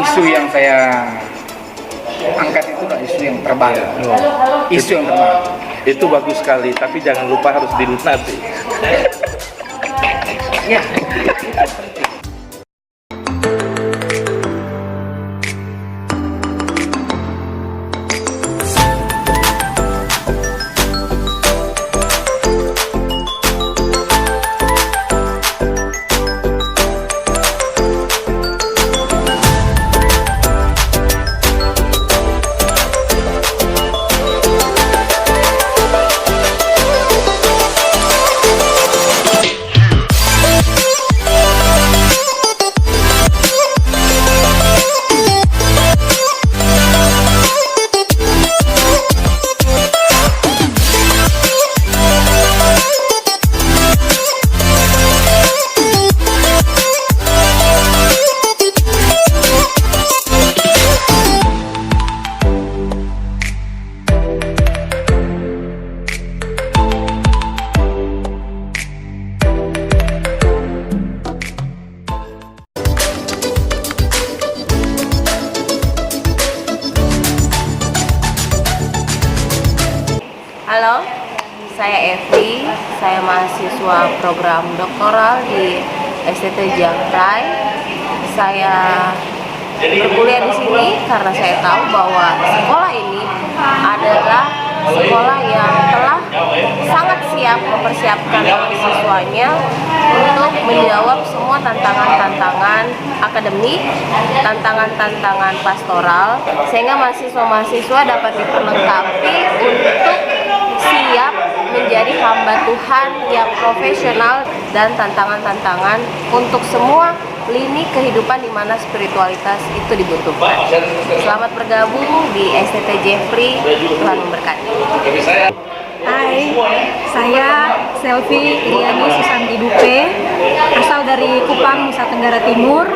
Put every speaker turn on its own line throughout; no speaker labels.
isu yang saya angkat itu adalah isu yang terbaru. Isu yang terbaru.
Itu bagus sekali, tapi jangan lupa harus dilunasi.
Ya.
Halo, saya Evi, saya mahasiswa program doktoral di STT Jafri. Saya berkuliah di sini karena saya tahu bahwa sekolah ini adalah sekolah yang telah sangat siap mempersiapkan mahasiswanya untuk menjawab semua tantangan-tantangan akademik, tantangan-tantangan pastoral, sehingga mahasiswa-mahasiswa dapat diperlengkapi untuk siap menjadi hamba Tuhan yang profesional dan tantangan-tantangan untuk semua lini kehidupan di mana spiritualitas itu dibutuhkan. Selamat bergabung di STT Jafri, Tuhan memberkati.
Hai, saya Selvi Iriani Susanti Dupe, asal dari Kupang, Nusa Tenggara Timur.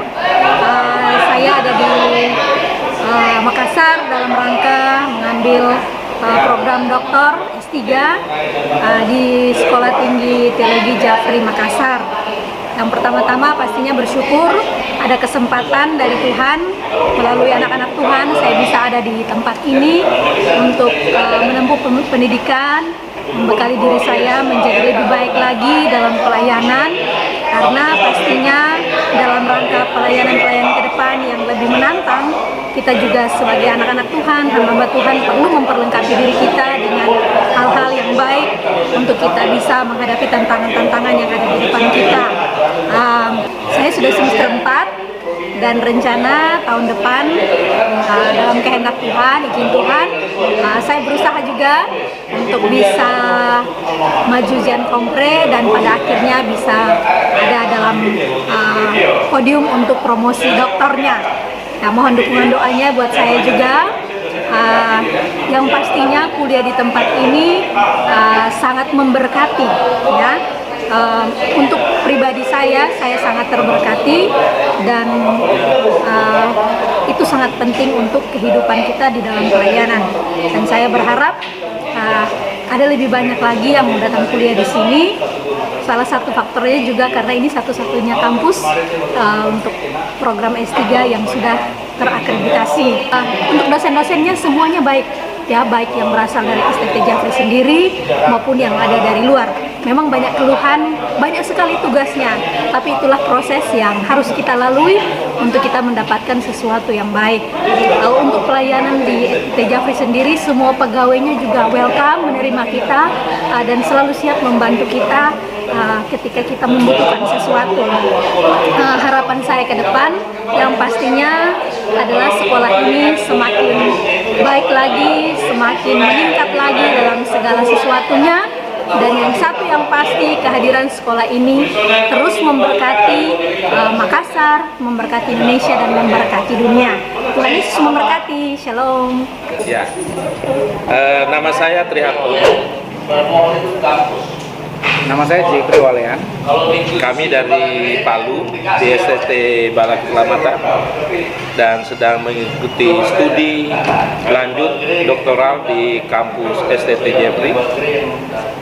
Saya ada di Makassar dalam rangka mengambil program doktor S3 di Sekolah Tinggi Teologi Jafri Makassar. Yang pertama-tama pastinya bersyukur ada kesempatan dari Tuhan, melalui anak-anak Tuhan saya bisa ada di tempat ini untuk menempuh pendidikan, membekali diri saya menjadi lebih baik lagi dalam pelayanan, karena pastinya dalam rangka pelayanan-pelayanan ke depan yang lebih menantang, kita juga sebagai anak-anak Tuhan, hamba Tuhan perlu memperlengkapi diri kita dengan hal-hal yang baik untuk kita bisa menghadapi tantangan-tantangan yang ada di depan kita. Saya sudah semester 4 dan rencana tahun depan dalam kehendak Tuhan, izin Tuhan, saya berusaha juga untuk bisa maju Zian Kompre dan pada akhirnya bisa ada dalam podium untuk promosi doktornya. Nah, mohon dukungan doanya buat saya juga. Yang pastinya kuliah di tempat ini sangat memberkati, ya. Untuk pribadi saya sangat terberkati dan itu sangat penting untuk kehidupan kita di dalam pelayanan. Dan saya berharap ada lebih banyak lagi yang mau datang kuliah di sini. Salah satu faktornya juga karena ini satu-satunya kampus untuk program S3 yang sudah terakreditasi. Untuk dosen-dosennya semuanya baik, ya, baik yang berasal dari STT Jafri sendiri maupun yang ada dari luar. Memang banyak keluhan, banyak sekali tugasnya, tapi itulah proses yang harus kita lalui untuk kita mendapatkan sesuatu yang baik. Untuk pelayanan di STT Jafri sendiri, semua pegawainya juga welcome menerima kita dan selalu siap membantu kita ketika kita membutuhkan sesuatu. Harapan saya ke depan yang pastinya adalah sekolah ini semakin baik lagi, semakin meningkat lagi dalam segala sesuatunya. Dan yang satu yang pasti, kehadiran sekolah ini terus memberkati Makassar, memberkati Indonesia, dan memberkati dunia. Tuhan Yesus memberkati. Shalom.
Ya, nama saya Triharto.
Nama saya Jeffrey Walean.
Kami dari Palu di STT Barak Kelamatan dan sedang mengikuti studi lanjut doktoral di kampus STT Jafri.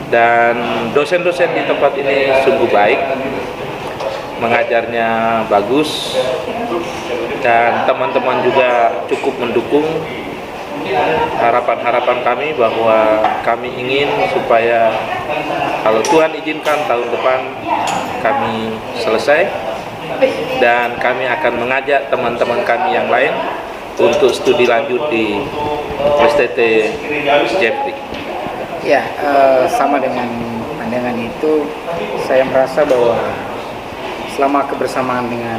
Dan dosen-dosen di tempat ini sungguh baik, mengajarnya bagus, dan teman-teman juga cukup mendukung harapan-harapan kami bahwa kami ingin supaya kalau Tuhan izinkan tahun depan kami selesai, dan kami akan mengajak teman-teman kami yang lain untuk studi lanjut di STT Jeffrey.
Ya, sama dengan pandangan itu, saya merasa bahwa selama kebersamaan dengan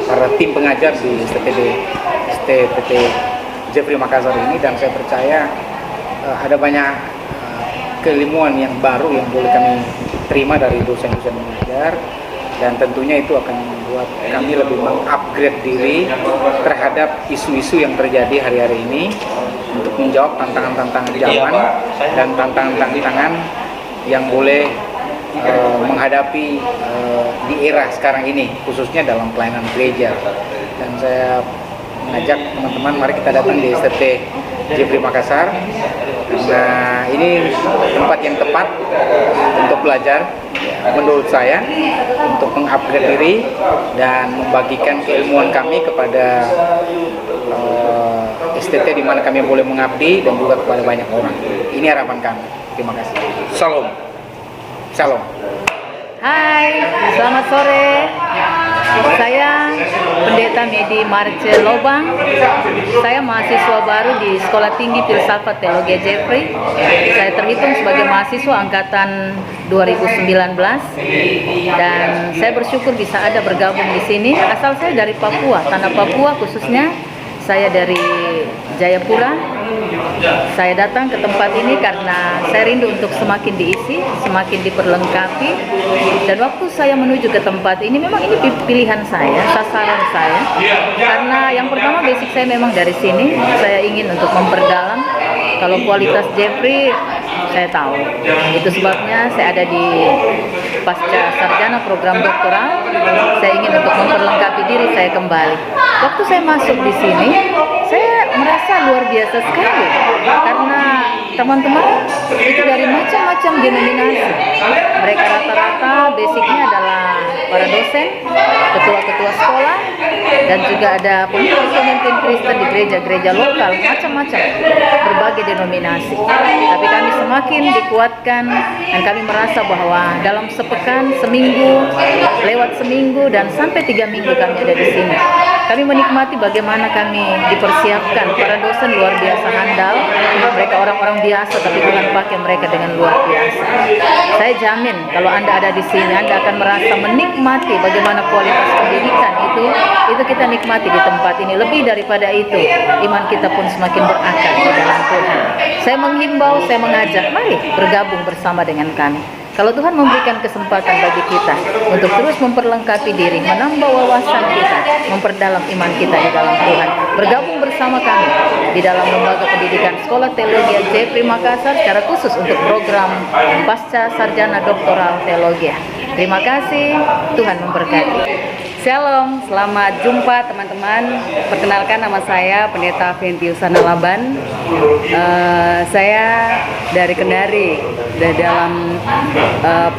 para tim pengajar di STT Jeffrey Makassar ini, dan saya percaya ada banyak keilmuan yang baru yang boleh kami terima dari dosen-dosen mengajar, dan tentunya itu akan membuat kami lebih mengupgrade diri terhadap isu-isu yang terjadi hari-hari ini untuk menjawab tantangan-tantangan zaman dan tantangan-tantangan yang boleh menghadapi di era sekarang ini, khususnya dalam pelayanan gereja. Dan saya mengajak teman-teman, mari kita datang di STT Jeffrey Makassar, karena ini tempat yang tepat untuk belajar menurut saya, untuk mengupgrade diri dan membagikan keilmuan kami kepada STT di mana kami boleh mengabdi, dan juga kepada banyak orang. Ini harapan kami. Terima kasih.
Salam.
Shalom.
Hai, selamat sore. Saya Pendeta Medi Marce Lobang. Saya mahasiswa baru di Sekolah Tinggi Filsafat Teologi Jeffrey. Saya terhitung sebagai mahasiswa angkatan 2019, dan saya bersyukur bisa ada bergabung di sini. Asal saya dari Papua, tanah Papua khususnya. Saya dari Jayapura. Saya datang ke tempat ini karena saya rindu untuk semakin diisi, semakin diperlengkapi. Dan waktu saya menuju ke tempat ini, memang ini pilihan saya, sasaran saya. Karena yang pertama, basic saya memang dari sini. Saya ingin untuk memperdalam. Kalau kualitas Jeffrey, saya tahu. Itu sebabnya saya ada di pasca sarjana program doktoral. Saya ingin untuk memperlengkapi diri saya kembali. Waktu saya masuk di sini, saya merasa luar biasa sekali, karena teman-teman itu dari macam-macam denominasi. Mereka rata-rata basicnya adalah para dosen, ketua-ketua sekolah, dan juga ada pemimpin-pemimpin Kristen di gereja-gereja lokal, macam-macam, berbagai denominasi. Tapi kami semakin dikuatkan, dan kami merasa bahwa dalam sepekan, seminggu, lewat seminggu, dan sampai 3 minggu kami ada di sini, kami menikmati bagaimana kami dipersiapkan. Para dosen luar biasa handal, mereka orang-orang biasa, tapi Tuhan pakai mereka dengan luar biasa. Saya jamin kalau Anda ada di sini, Anda akan merasa menikmati bagaimana kualitas pendidikan itu kita nikmati di tempat ini. Lebih daripada itu, iman kita pun semakin berakar di dalam Tuhan. Saya menghimbau, saya mengajak, mari bergabung bersama dengan kami. Kalau Tuhan memberikan kesempatan bagi kita untuk terus memperlengkapi diri, menambah wawasan kita, memperdalam iman kita di dalam Tuhan, bergabung bersama kami di dalam lembaga pendidikan Sekolah Teologi Jeffrey Makassar, secara khusus untuk program pasca sarjana doktoral teologi. Terima kasih, Tuhan memberkati.
Shalom, selamat jumpa teman-teman. Perkenalkan, nama saya Pendeta Ventiusana Laban. Saya dari Kendari, dalam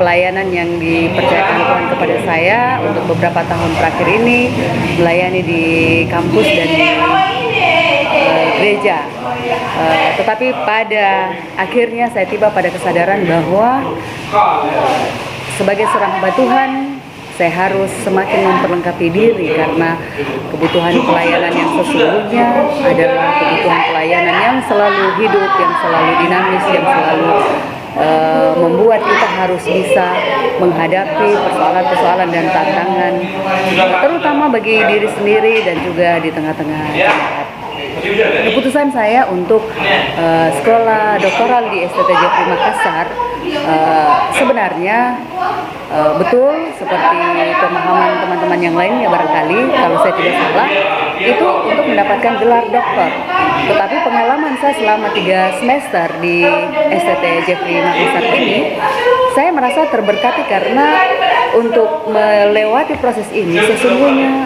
pelayanan yang dipercayakan Tuhan kepada saya untuk beberapa tahun terakhir ini, melayani di kampus dan di gereja. Tetapi pada akhirnya saya tiba pada kesadaran bahwa sebagai seorang hamba Tuhan, saya harus semakin memperlengkapi diri, karena kebutuhan pelayanan yang sesungguhnya adalah kebutuhan pelayanan yang selalu hidup, yang selalu dinamis, yang selalu membuat kita harus bisa menghadapi persoalan-persoalan dan tantangan, terutama bagi diri sendiri dan juga di tengah-tengah jemaat. Keputusan saya untuk sekolah doktoral di STT Jeffrey Makassar sebenarnya betul seperti pemahaman teman-teman yang lainnya barangkali, kalau saya tidak salah, itu untuk mendapatkan gelar doktor. Tetapi pengalaman saya selama 3 semester di STT Jeffrey Makassar ini, saya merasa terberkati karena untuk melewati proses ini sesungguhnya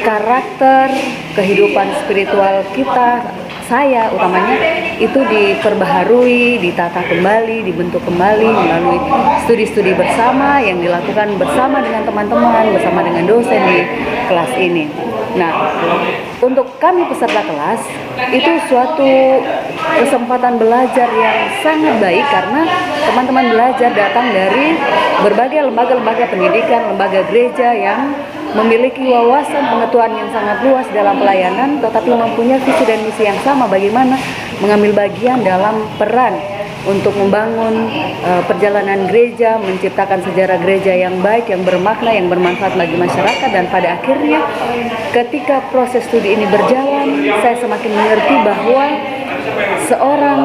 karakter kehidupan spiritual kita, saya utamanya, itu diperbaharui, ditata kembali, dibentuk kembali melalui studi-studi bersama yang dilakukan bersama dengan teman-teman, bersama dengan dosen di kelas ini. Nah, untuk kami peserta kelas itu suatu kesempatan belajar yang sangat baik karena teman-teman belajar datang dari berbagai lembaga-lembaga pendidikan, lembaga gereja yang memiliki wawasan pengetahuan yang sangat luas dalam pelayanan, tetapi mempunyai visi dan misi yang sama, bagaimana mengambil bagian dalam peran untuk membangun perjalanan gereja, menciptakan sejarah gereja yang baik, yang bermakna, yang bermanfaat bagi masyarakat. Dan pada akhirnya ketika proses studi ini berjalan, saya semakin mengerti bahwa seorang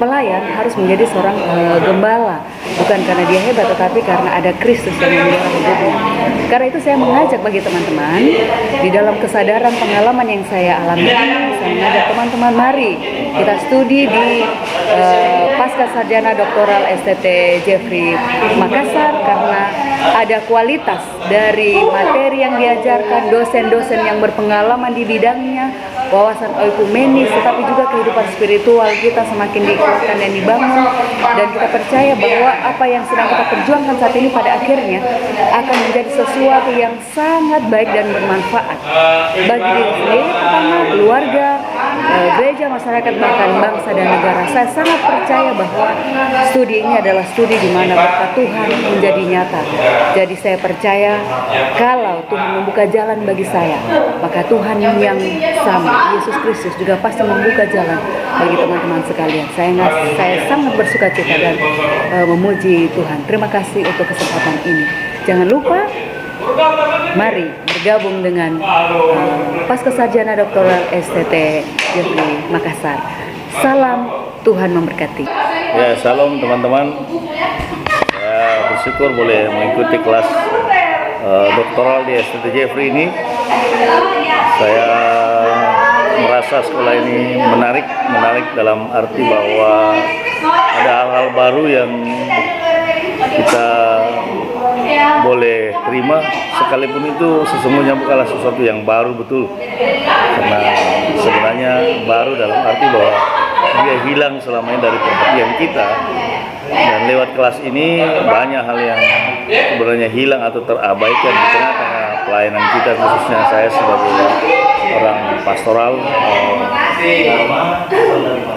pelayan harus menjadi seorang gembala, bukan karena dia hebat, tetapi karena ada Kristus yang mendorong hidupnya. Karena itu saya mengajak bagi teman-teman di dalam kesadaran pengalaman yang saya alami ini, saya mengajak teman-teman, mari kita studi di Pasca Sarjana Doktoral STT Jeffrey Makassar, karena ada kualitas dari materi yang diajarkan, dosen-dosen yang berpengalaman di bidangnya, wawasan oikumenis, tetapi juga kehidupan spiritual kita semakin dikuatkan dan dibangun. Dan kita percaya bahwa apa yang sedang kita perjuangkan saat ini pada akhirnya akan menjadi sesuatu yang sangat baik dan bermanfaat bagi diri sendiri, pertama, keluarga, gereja, masyarakat, bahkan bangsa dan negara. Saya sangat percaya bahwa studi ini adalah studi di mana berkat Tuhan menjadi nyata. Jadi saya percaya kalau Tuhan membuka jalan bagi saya, maka Tuhan yang sama, Yesus Kristus, juga pasti membuka jalan bagi teman-teman sekalian. Saya sangat bersuka cita dan memuji Tuhan. Terima kasih untuk kesempatan ini. Jangan lupa, mari bergabung dengan Pasca Sarjana Doktoral STT Jeffrey Makassar. Salam, Tuhan memberkati.
Ya, salam teman-teman. Saya bersyukur boleh mengikuti kelas doktoral di STT Jeffrey ini. Saya merasa sekolah ini menarik dalam arti bahwa ada hal-hal baru yang kita boleh terima, sekalipun itu sesungguhnya bukanlah sesuatu yang baru betul, karena sebenarnya baru dalam arti bahwa dia hilang selama ini dari perhatian kita. Dan lewat kelas ini banyak hal yang sebenarnya hilang atau terabaikan di tengah-tengah pelayanan kita, khususnya saya sebagai orang pastoral,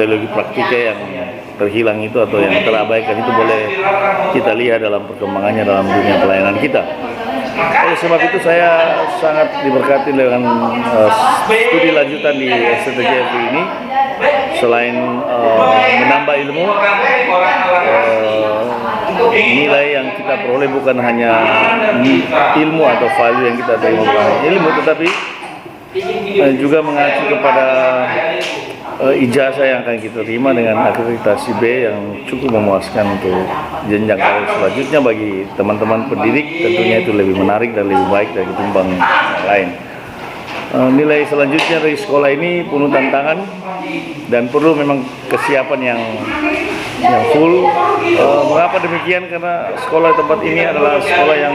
teologi praktika yang terhilang itu atau yang terabaikan itu boleh kita lihat dalam perkembangannya dalam dunia pelayanan kita. Oleh sebab itu saya sangat diberkati dengan studi lanjutan di STTJF ini. Selain menambah ilmu, nilai yang kita peroleh bukan hanya ilmu atau value yang kita terima, bukan ilmu, tetapi juga mengacu kepada ijazah yang akan kita terima dengan akreditasi B yang cukup memuaskan untuk jenjang karir selanjutnya bagi teman-teman pendidik. Tentunya itu lebih menarik dan lebih baik dari ketimbang yang lain. Nilai selanjutnya dari sekolah ini penuh tantangan dan perlu memang kesiapan yang full. Mengapa demikian? Karena sekolah tempat ini adalah sekolah yang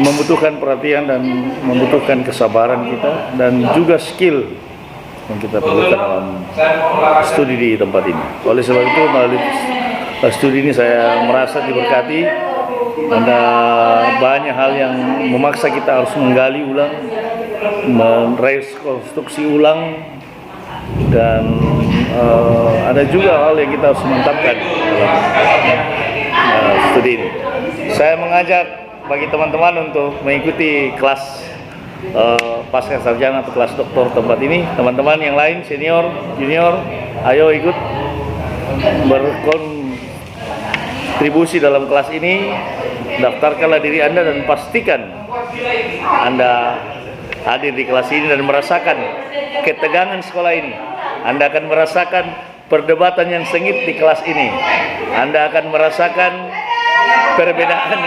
membutuhkan perhatian dan membutuhkan kesabaran kita dan juga skill yang kita perlukan dalam studi di tempat ini. Oleh sebab itu melalui studi ini saya merasa diberkati. Ada banyak hal yang memaksa kita harus menggali ulang, merekonstruksi ulang, dan ada juga hal yang kita harus mantapkan dalam studi ini. Saya mengajak bagi teman-teman untuk mengikuti kelas pasca sarjana atau kelas doktor tempat ini. Teman-teman yang lain, senior, junior, ayo ikut berkontribusi dalam kelas ini. Daftarkanlah diri Anda dan pastikan Anda hadir di kelas ini dan merasakan ketegangan sekolah ini. Anda akan merasakan perdebatan yang sengit di kelas ini. Anda akan merasakan perbedaan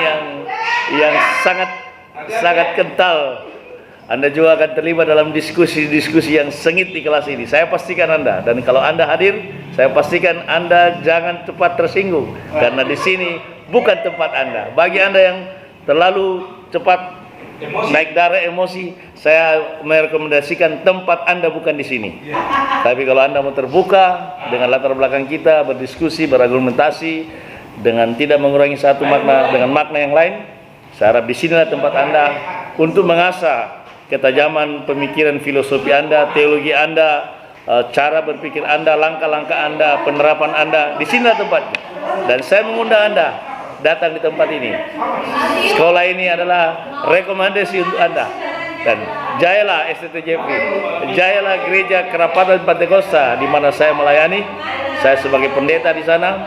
yang sangat kental. Anda juga akan terlibat dalam diskusi-diskusi yang sengit di kelas ini. Saya pastikan Anda, dan kalau Anda hadir, saya pastikan Anda jangan cepat tersinggung, karena di sini bukan tempat Anda. Bagi Anda yang terlalu cepat naik darah emosi, saya merekomendasikan tempat Anda bukan di sini. Tapi kalau Anda mau terbuka dengan latar belakang kita, berdiskusi, berargumentasi, dengan tidak mengurangi satu makna dengan makna yang lain, saya harap di sinilah tempat Anda untuk mengasah ketajaman pemikiran filosofi Anda, teologi Anda, cara berpikir Anda, langkah-langkah Anda, penerapan Anda. Di sinilah tempatnya. Dan saya mengundang Anda datang di tempat ini. Sekolah ini adalah rekomendasi untuk Anda. Dan jayalah STT Jeffrey, jayalah Gereja Kerapatan Pantekosta di mana saya melayani. Saya sebagai pendeta di sana,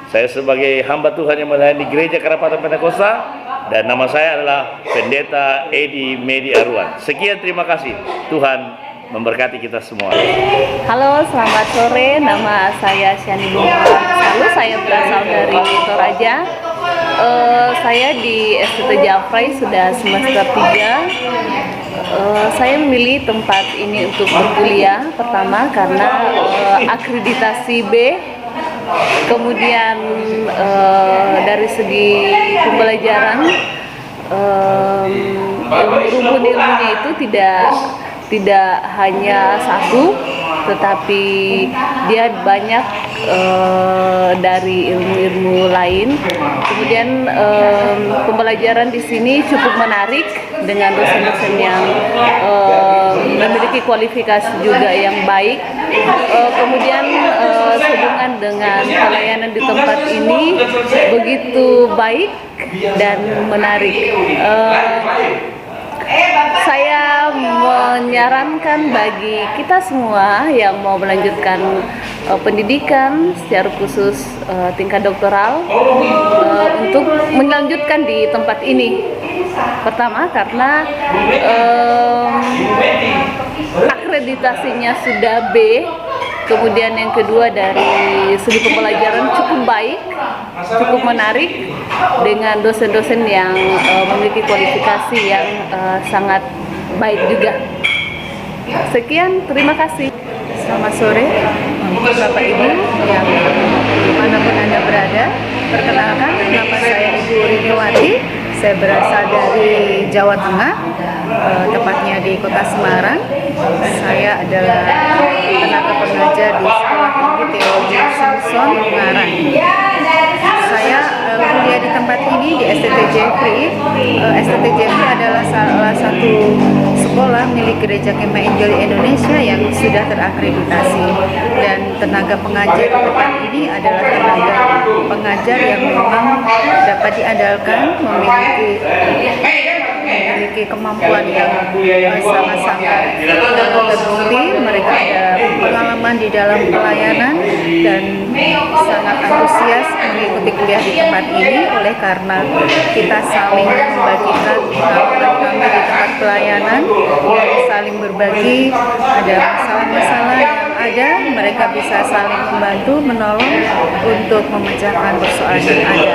saya sebagai hamba Tuhan yang melayani di Gereja Kerapatan Pantekosta, dan nama saya adalah Pendeta Edi Medi Arwan. Sekian, terima kasih. Tuhan memberkati kita semua.
Halo, selamat sore. Nama saya Syani Bunga. Lalu saya berasal dari Toraja. Saya di STT Jafrai sudah semester 3. Saya memilih tempat ini untuk berkuliah. Pertama karena akreditasi B. Kemudian dari segi pembelajaran, rumpun ilmunya itu tidak hanya satu, tetapi dia banyak dari ilmu-ilmu lain. Kemudian pembelajaran di sini cukup menarik dengan dosen-dosen yang memiliki kualifikasi juga yang baik. Kemudian sehubungan dengan pelayanan di tempat ini begitu baik dan menarik. Saya menyarankan bagi kita semua yang mau melanjutkan pendidikan secara khusus tingkat doktoral untuk melanjutkan di tempat ini. Pertama karena akreditasinya sudah B. Kemudian yang kedua dari segi pembelajaran cukup baik, cukup menarik dengan dosen-dosen yang memiliki kualifikasi yang sangat baik juga. Sekian, terima kasih.
Selamat sore untuk Bapak Ibu yang dimanapun Anda berada. Perkenalkan, nama saya Ibu Riniwati. Saya berasal dari Jawa Tengah, tepatnya di Kota Semarang. Saya adalah tenaga pengajar di Sekolah Tinggi Teologi Simpson, Ungaran. Saya kuliah di tempat ini di STT Jeffrey. STT Jeffrey adalah salah satu sekolah milik Gereja Kemah Injili Indonesia yang sudah terakreditasi, dan tenaga pengajar di tempat ini adalah tenaga pengajar yang memang dapat diandalkan, memiliki kemampuan yang sangat-sangat terbukti. Mereka ada pengalaman di dalam pelayanan dan sangat antusias mengikuti kuliah di tempat ini. Oleh karena kita saling membagikan pengalaman kami di tempat pelayanan, saling berbagi, ada masalah-masalah yang ada, mereka bisa saling membantu, menolong untuk memecahkan persoalan yang ada.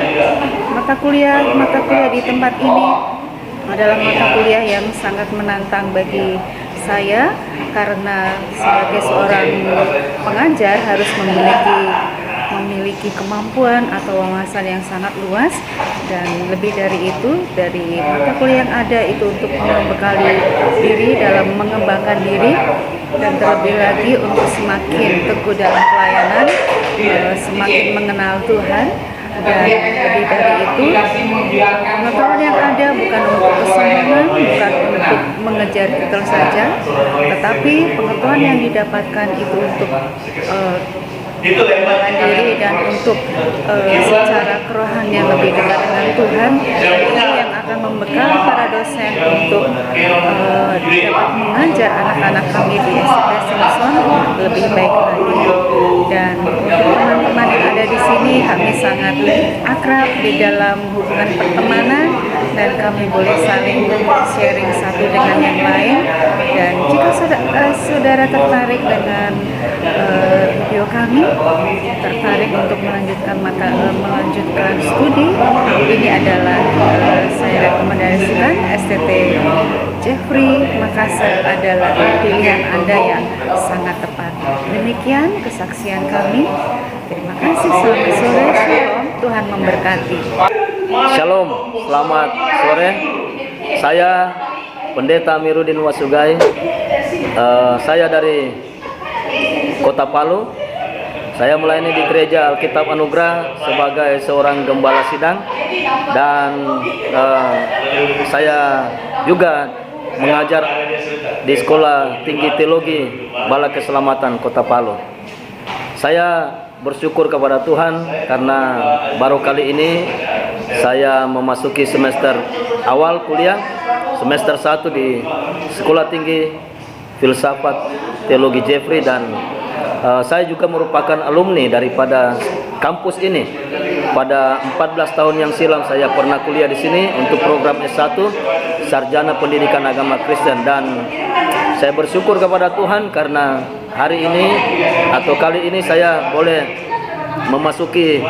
Mata kuliah di tempat ini adalah mata kuliah yang sangat menantang bagi saya, karena sebagai seorang pengajar harus memiliki kemampuan atau wawasan yang sangat luas, dan lebih dari itu, dari mata kuliah yang ada itu untuk membekali diri dalam mengembangkan diri, dan terlebih lagi untuk semakin teguh dalam pelayanan, semakin mengenal Tuhan. Dan lebih dari itu, pengetahuan yang ada bukan untuk kesombongan, bukan untuk mengejar titel saja, tetapi pengetahuan yang didapatkan itu untuk pengembangan diri dan untuk secara kerohanian lebih dekat dengan Tuhan. Itu yang akan membekal para dosen untuk dapat mengajar anak-anak kami di STT Simpson lebih baik lagi. Dan untuk teman-teman yang ada di sini, kami sangat akrab di dalam hubungan pertemanan, dan kami boleh saling sharing satu dengan yang lain. Dan jika saudara tertarik dengan video kami, tertarik untuk melanjutkan studi, ini adalah saya rekomendasikan STT Jeffrey Makassar adalah pilihan Anda yang sangat tepat. Demikian kesaksian kami. Terima kasih. Selamat sore. Shalom. Tuhan memberkati.
Shalom. Selamat sore. Saya Pendeta Mirudin Wasugai. Saya dari Kota Palu. Saya melayani di Gereja Alkitab Anugerah sebagai seorang gembala sidang, dan saya juga mengajar di Sekolah Tinggi Teologi Bala Keselamatan Kota Palu. Saya bersyukur kepada Tuhan karena baru kali ini saya memasuki semester awal kuliah, semester 1 di Sekolah Tinggi Filsafat Teologi Jeffrey, dan saya juga merupakan alumni daripada kampus ini. Pada 14 tahun yang silam saya pernah kuliah di sini untuk program S1 Sarjana Pendidikan Agama Kristen, dan saya bersyukur kepada Tuhan karena hari ini atau kali ini saya boleh memasuki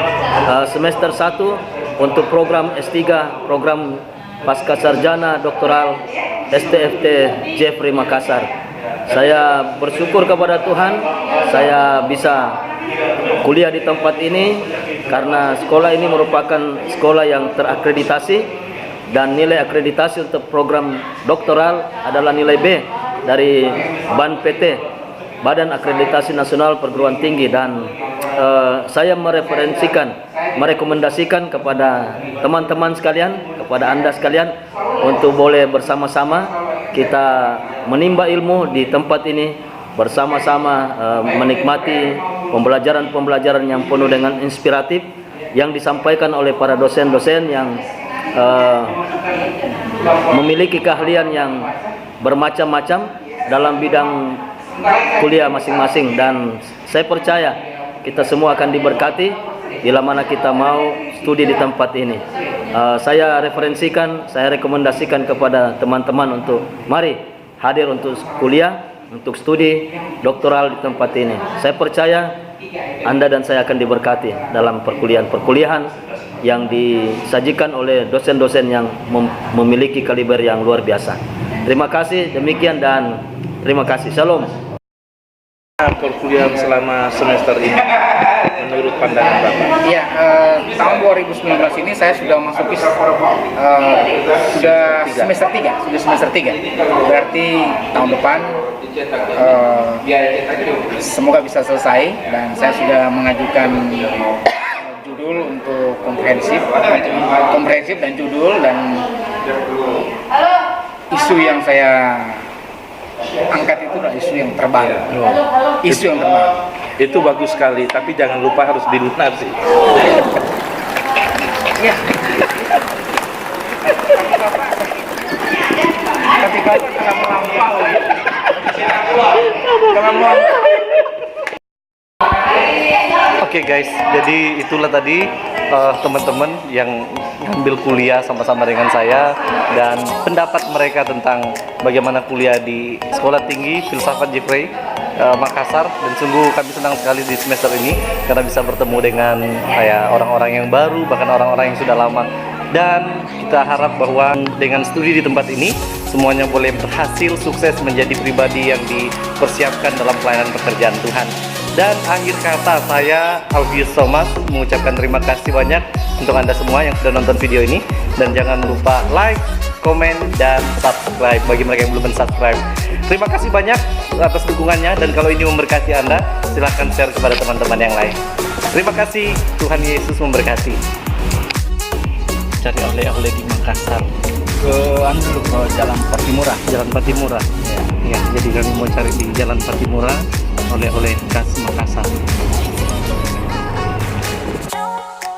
semester 1 untuk program S3, program Pasca Sarjana Doktoral STFT Jeffrey Makassar. Saya bersyukur kepada Tuhan saya bisa kuliah di tempat ini karena sekolah ini merupakan sekolah yang terakreditasi, dan nilai akreditasi untuk program doktoral adalah nilai B dari BAN PT, Badan Akreditasi Nasional Perguruan Tinggi, dan saya merekomendasikan kepada teman-teman sekalian, kepada Anda sekalian untuk boleh bersama-sama kita menimba ilmu di tempat ini, bersama-sama menikmati pembelajaran-pembelajaran yang penuh dengan inspiratif yang disampaikan oleh para dosen-dosen yang memiliki keahlian yang bermacam-macam dalam bidang kuliah masing-masing, dan saya percaya kita semua akan diberkati bila mana kita mau studi di tempat ini. Saya rekomendasikan kepada teman-teman untuk mari hadir untuk kuliah, untuk studi doktoral di tempat ini. Saya percaya Anda dan saya akan diberkati dalam perkuliahan yang disajikan oleh dosen-dosen yang memiliki kaliber yang luar biasa. Terima kasih, demikian dan terima kasih. Shalom.
Perkuliahan selama semester ini menurut pandangan Bapak?
Iya, tahun 2019 ini saya sudah masuki sudah semester 3. Berarti tahun depan semoga bisa selesai, dan saya sudah mengajukan judul untuk komprehensif dan judul, dan isu yang saya angkat itu adalah isu yang terbaru.
Itu bagus sekali, tapi jangan lupa harus dilunasi.
Iya. Tapi Bapak telah melampaui.
Oke guys, jadi itulah tadi teman-teman yang ngambil kuliah sama-sama dengan saya, dan pendapat mereka tentang bagaimana kuliah di Sekolah Tinggi Filsafat Jeffrey Makassar. Dan sungguh kami senang sekali di semester ini karena bisa bertemu dengan orang-orang yang baru, bahkan orang-orang yang sudah lama. Dan kita harap bahwa dengan studi di tempat ini semuanya boleh berhasil sukses menjadi pribadi yang dipersiapkan dalam pelayanan pekerjaan Tuhan. Dan akhir kata, saya Alfius Thomas mengucapkan terima kasih banyak untuk Anda semua yang sudah nonton video ini, dan jangan lupa like, komen, dan subscribe bagi mereka yang belum subscribe. Terima kasih banyak atas dukungannya, dan kalau ini memberkati Anda, silahkan share kepada teman-teman yang lain. Terima kasih, Tuhan Yesus memberkati. Cari oleh-oleh di Makassar.
Ke Jalan Patimura.
Jalan Patimura. Ya, jadi kami mau cari di Jalan Patimura oleh-oleh khas Makassar.